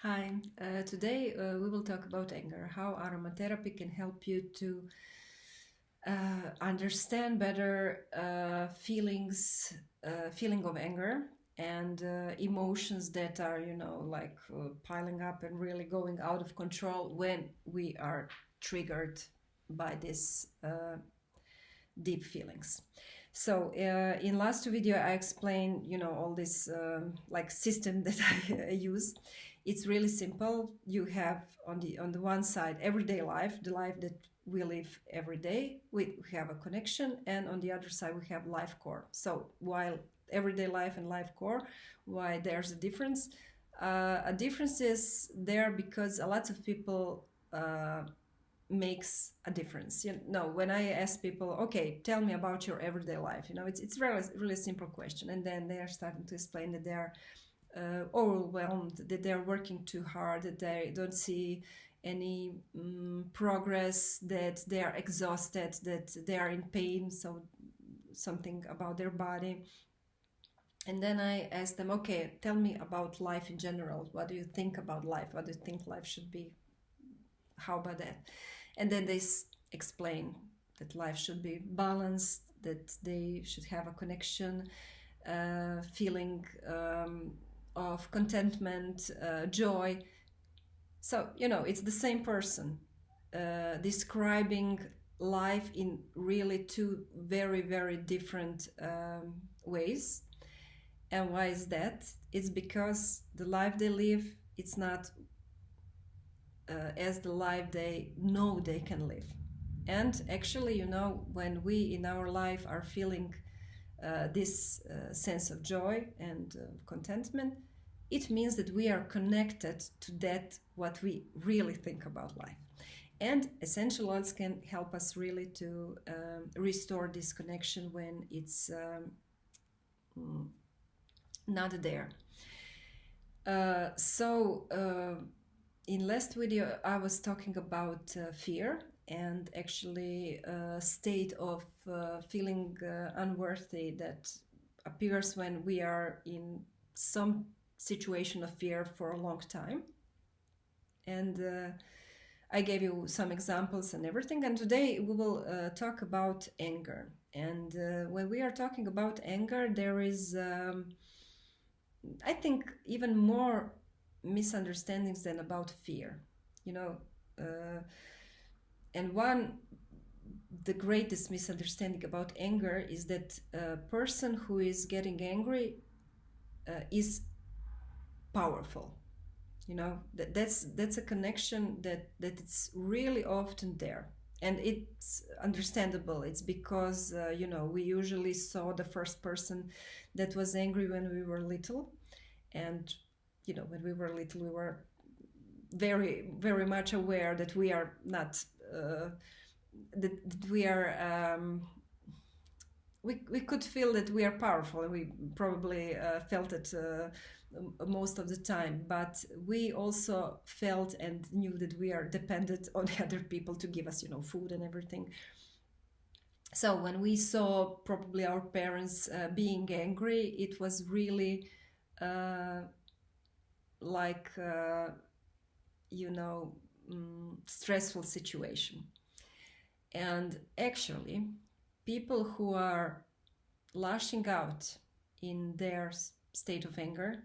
Hi, today we will talk about anger, how aromatherapy can help you to understand better feeling of anger and emotions that are, like piling up and really going out of control when we are triggered by this deep feelings. So in last video I explained, all this like system that I use. It's really simple. You have on the one side everyday life, the life that we live every day. We have a connection, and on the other side we have life core. So while everyday life and life core, why there's a difference? A difference is there because a lot of people makes a difference. When I ask people, okay, tell me about your everyday life, it's really simple question, and then they are starting to explain that they are overwhelmed, that they're working too hard, that they don't see any progress, that they are exhausted, that they are in pain, so something about their body. And then I ask them, okay, tell me about life in general. What do you think about life? What do you think life should be? How about that? And then they explain that life should be balanced, that they should have a connection, feeling of contentment, joy. So, it's the same person describing life in really two very, very different ways. And why is that? It's because the life they live, it's not as the life they know they can live. And actually, when we in our life are feeling this sense of joy and contentment, it means that we are connected to that what we really think about life. And essential oils can help us really to restore this connection when it's not there. In last video I was talking about fear, and actually a state of feeling unworthy that appears when we are in some situation of fear for a long time. And I gave you some examples and everything, and today we will talk about anger. And when we are talking about anger, there is I think even more misunderstandings than about fear, and the greatest misunderstanding about anger is that a person who is getting angry is powerful. That's a connection that it's really often there, and it's understandable. It's because we usually saw the first person that was angry when we were little, and when we were little we were very, very much aware that we are not that we are we could feel that we are powerful, and we probably felt it most of the time, but we also felt and knew that we are dependent on other people to give us food and everything. So when we saw probably our parents being angry, it was really like stressful situation. And actually, people who are lashing out in their state of anger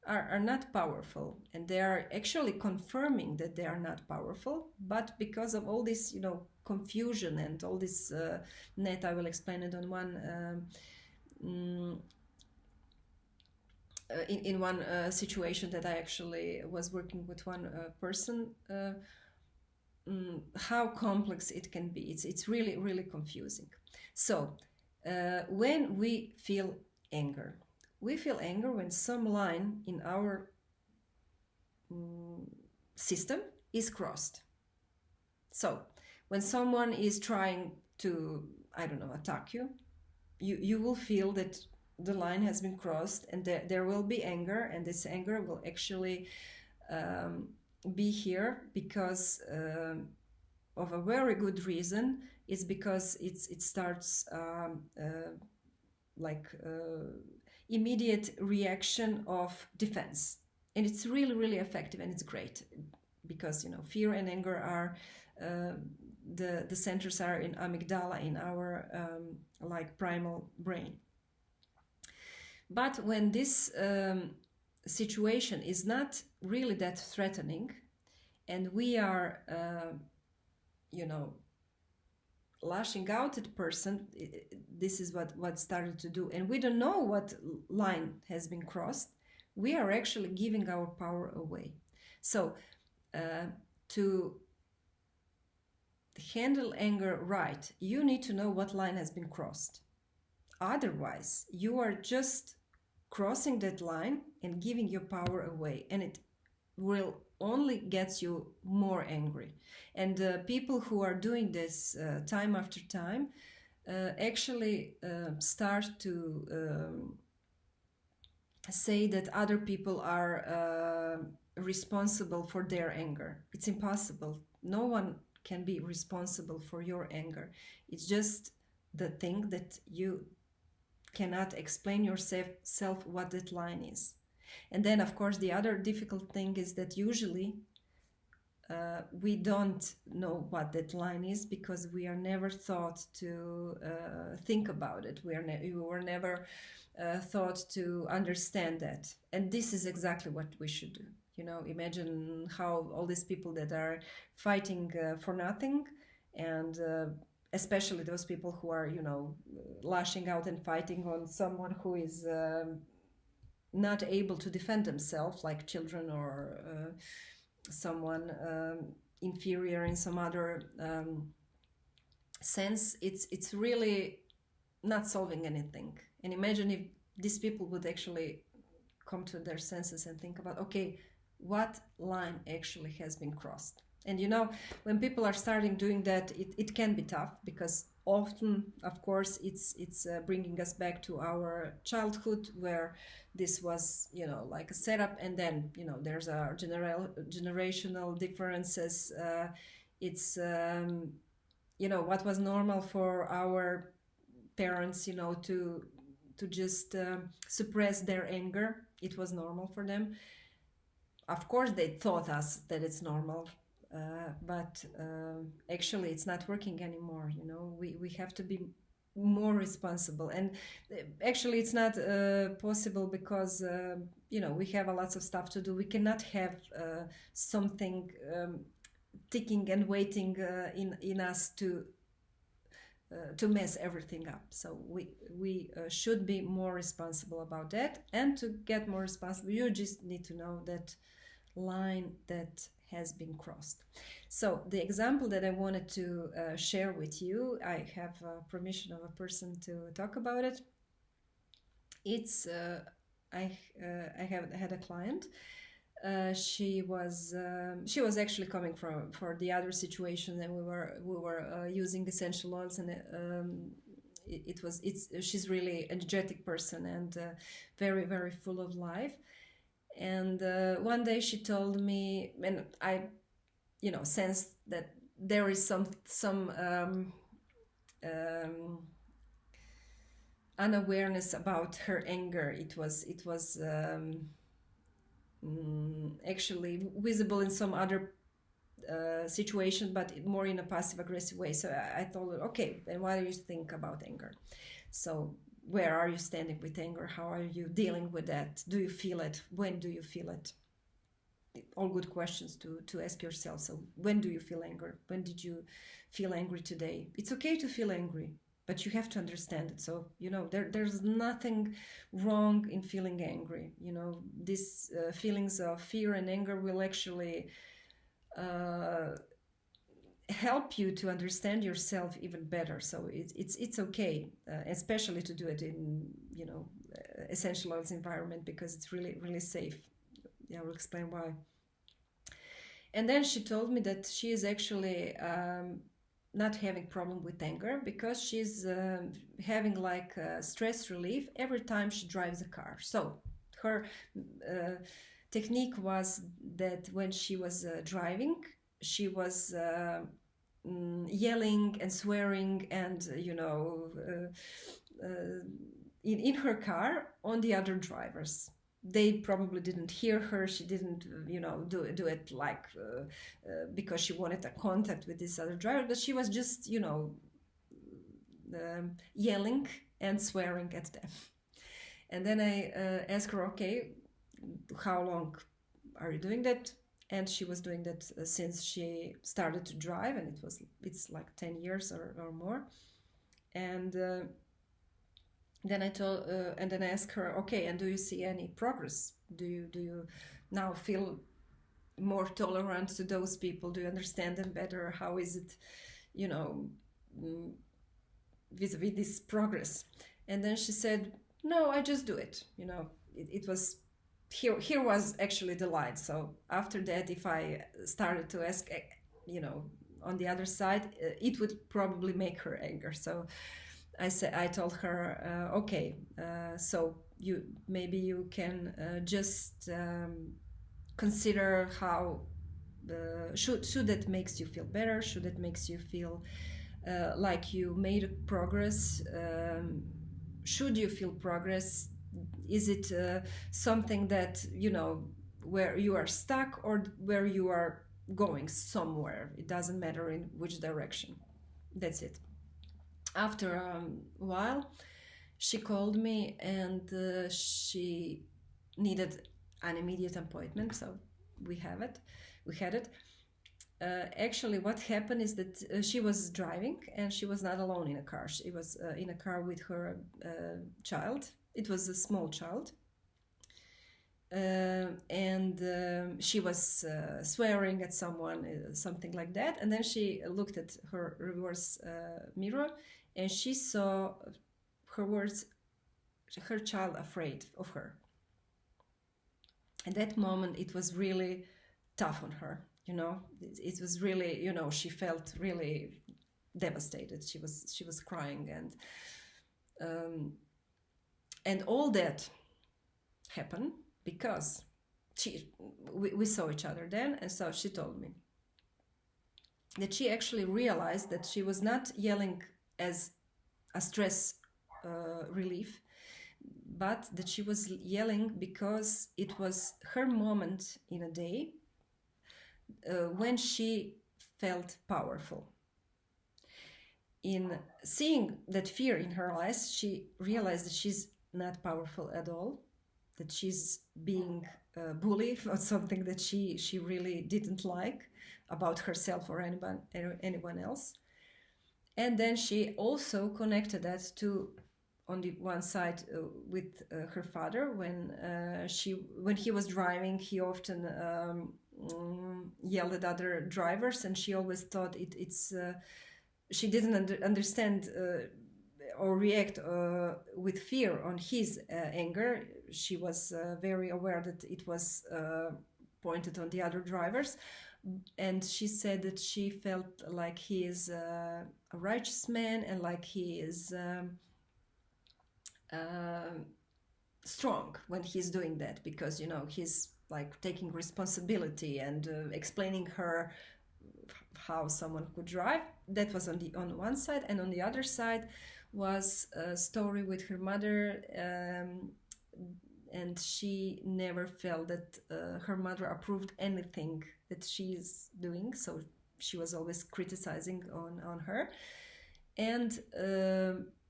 are not powerful, and they are actually confirming that they are not powerful. But because of all this confusion and all this net, I will explain it on one in one situation that I actually was working with one person, how complex it can be. It's really, really confusing. So when we feel anger when some line in our system is crossed. So when someone is trying to, I don't know, attack you, you will feel that the line has been crossed, and there will be anger, and this anger will actually be here because of a very good reason. It's because it starts like immediate reaction of defense. And it's really, really effective, and it's great because, you know, fear and anger are the centers are in amygdala, in our like primal brain. But when this situation is not really that threatening, and we are, you know, lashing out at the person, this is what started to do, and we don't know what line has been crossed, we are actually giving our power away. So to handle anger right, you need to know what line has been crossed. Otherwise, you are just crossing that line and giving your power away, and it will only get you more angry. And people who are doing this time after time actually start to say that other people are responsible for their anger. It's impossible. No one can be responsible for your anger. It's just the thing that you cannot explain yourself what that line is. And then, of course, the other difficult thing is that usually we don't know what that line is because we are never thought to think about it. We were never thought to understand that. And this is exactly what we should do. You know, imagine how all these people that are fighting for nothing, and especially those people who are, you know, lashing out and fighting on someone who is not able to defend themselves, like children or someone inferior in some other sense. It's really not solving anything. And imagine if these people would actually come to their senses and think about, okay, what line actually has been crossed. And you know, when people are starting doing that, it can be tough, because often, of course, it's bringing us back to our childhood, where this was, you know, like a setup, and then, you know, there's a generational differences. It's you know, what was normal for our parents, you know, to just suppress their anger. It was normal for them. Of course, they taught us that it's normal. But actually it's not working anymore. You know, we have to be more responsible, and actually it's not possible because you know, we have a lots of stuff to do. We cannot have something ticking and waiting in us to mess everything up. So we should be more responsible about that, and to get more responsible, you just need to know that line that has been crossed. So the example that I wanted to share with you, I have permission of a person to talk about it. It's I have had a client. She was actually coming for the other situation, and we were using essential oils, and she's really energetic person, and very, very full of life. And one day she told me, and I, you know, sensed that there is some unawareness about her anger. It was actually visible in some other situation, but more in a passive aggressive way. So I told her, okay, and what do you think about anger? So where are you standing with anger? How are you dealing with that? Do you feel it? When do you feel it? All good questions to ask yourself. So when do you feel anger? When did you feel angry today? It's okay to feel angry, but you have to understand it. So, you know, there's nothing wrong in feeling angry. You know, these feelings of fear and anger will actually help you to understand yourself even better. So it's okay, especially to do it in, you know, essential oils environment, because it's really, really safe. Yeah, I will explain why. And then she told me that she is actually not having problem with anger, because she's having like stress relief every time she drives a car. So her technique was that when she was driving, she was yelling and swearing and, you know, in her car on the other drivers. they probably didn't hear her. She didn't, do it like because she wanted a contact with this other driver, but she was just, yelling and swearing at them. And then I asked her, okay, how long are you doing that? And she was doing that since she started to drive, and it's like 10 years or more. And then I asked her, okay, and do you see any progress? Do you now feel more tolerant to those people? Do you understand them better? How is it, vis-a-vis this progress? And then she said, no, I just do it. It was here was actually the line. So after that, if I started to ask, on the other side, it would probably make her anger. So I told her, okay, so you can just consider how should that makes you feel better, should that makes you feel like you made progress, should you feel progress, is it something that where you are stuck or where you are going somewhere, it doesn't matter in which direction. That's it. After a while, she called me and she needed an immediate appointment, so we had it. Actually, what happened is that she was driving and she was not alone in a car. She was in a car with her child. It was a small child. And she was swearing at someone, something like that. And then she looked at her reverse mirror and she saw her child afraid of her. At that moment, it was really tough on her. It was really, she felt really devastated. She was crying, and all that happened because we saw each other then, and so she told me that she actually realized that she was not yelling as a stress relief, but that she was yelling because it was her moment in a day when she felt powerful. In seeing that fear in her eyes, she realized that she's not powerful at all, that she's being bullied or something that she really didn't like about herself or anyone else. And then she also connected that to, on the one side, with her father. When he was driving, he often yelled at other drivers, and she always thought it's she didn't understand or react with fear on his anger. She was very aware that it was pointed on the other drivers, and she said that she felt like he is a righteous man and like he is strong when he's doing that, because he's like taking responsibility and explaining her how someone could drive. That was on one side, and on the other side was a story with her mother, and she never felt that her mother approved anything that she's doing, so she was always criticizing on her. And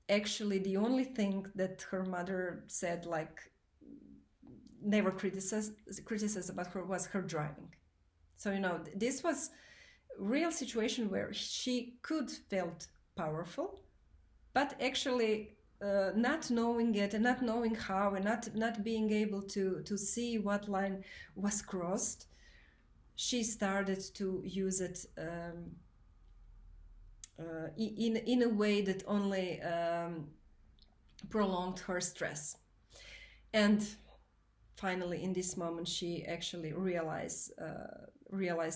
actually the only thing that her mother said, like never criticized about her, was her driving. So this was real situation where she could felt powerful, but actually not knowing it and not knowing how, and not being able to see what line was crossed, she started to use it in a way that only prolonged her stress. And finally, in this moment, she actually realized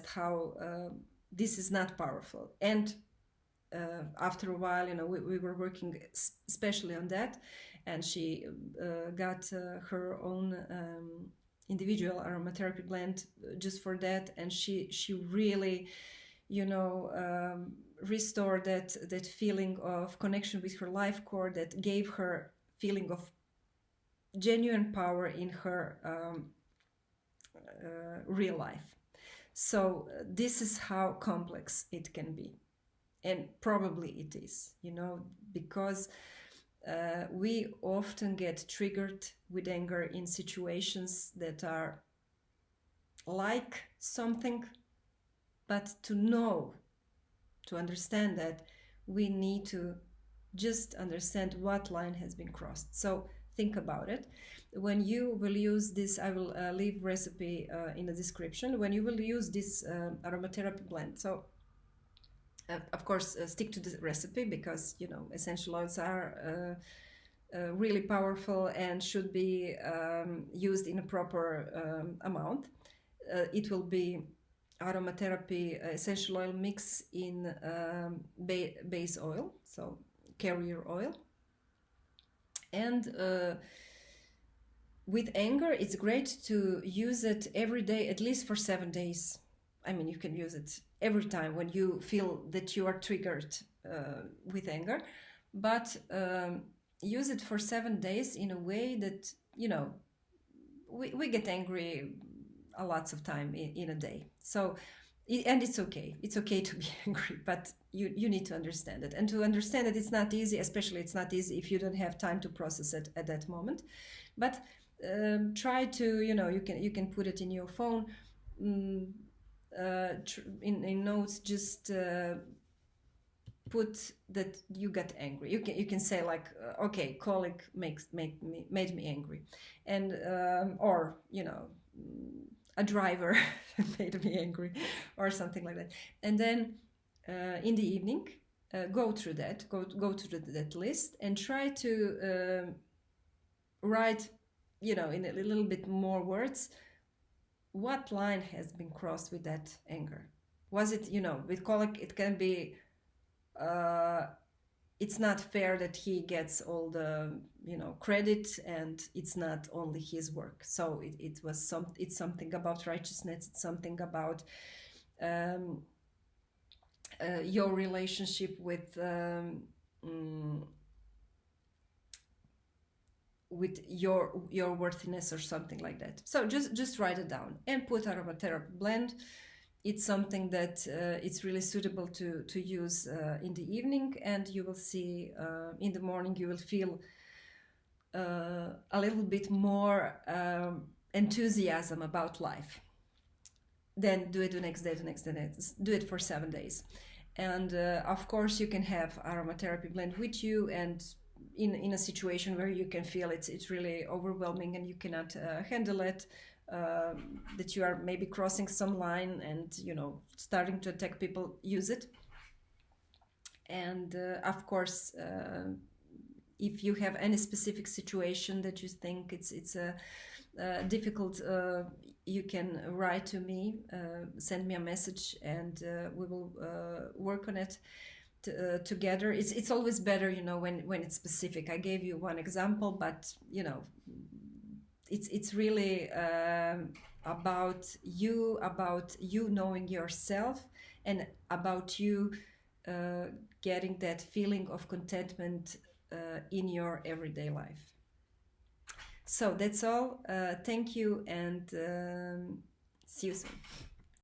how this is not powerful. And after a while, we were working especially on that, and she got her own individual aromatherapy blend just for that, and she really restored that feeling of connection with her life core, that gave her feeling of genuine power in her real life. So this is how complex it can be, and probably it is, because we often get triggered with anger in situations that are like something, but to understand that, we need to just understand what line has been crossed. So think about it. When you will use this, I will leave recipe in the description. When you will use this aromatherapy blend, so of course stick to the recipe, because essential oils are really powerful and should be used in a proper amount. It will be aromatherapy essential oil mix in base oil, so carrier oil. And with anger, it's great to use it every day, at least for 7 days. I mean, you can use it every time when you feel that you are triggered with anger, but use it for 7 days in a way that, we get angry a lots of time in a day. So, and it's okay to be angry, but you need to understand it. And to understand it, it's not easy, especially it's not easy if you don't have time to process it at that moment. But try to, you can put it in your phone, in notes, just put that you got angry. You can say like, okay, colleague made me angry, and or a driver made me angry, or something like that. And then in the evening, go through that, go through that list, and try to write, in a little bit more words, what line has been crossed with that anger. Was it, with colleague, it can be, it's not fair that he gets all the credit, and it's not only his work. So it's something about righteousness. It's something about your relationship with your worthiness, or something like that. So just write it down and put aromatherapy blend. It's something that it's really suitable to use in the evening, and you will see in the morning you will feel a little bit more enthusiasm about life. Then do it the next day, do it for 7 days. And of course you can have aromatherapy blend with you, and in a situation where you can feel it's really overwhelming and you cannot handle it, that you are maybe crossing some line and starting to attack people, use it. And of course, if you have any specific situation that you think it's a difficult, you can write to me, send me a message, and we will work on it together. It's always better, when it's specific. I gave you one example, but it's really about you knowing yourself, and about you getting that feeling of contentment in your everyday life. So that's all. Thank you, and see you soon.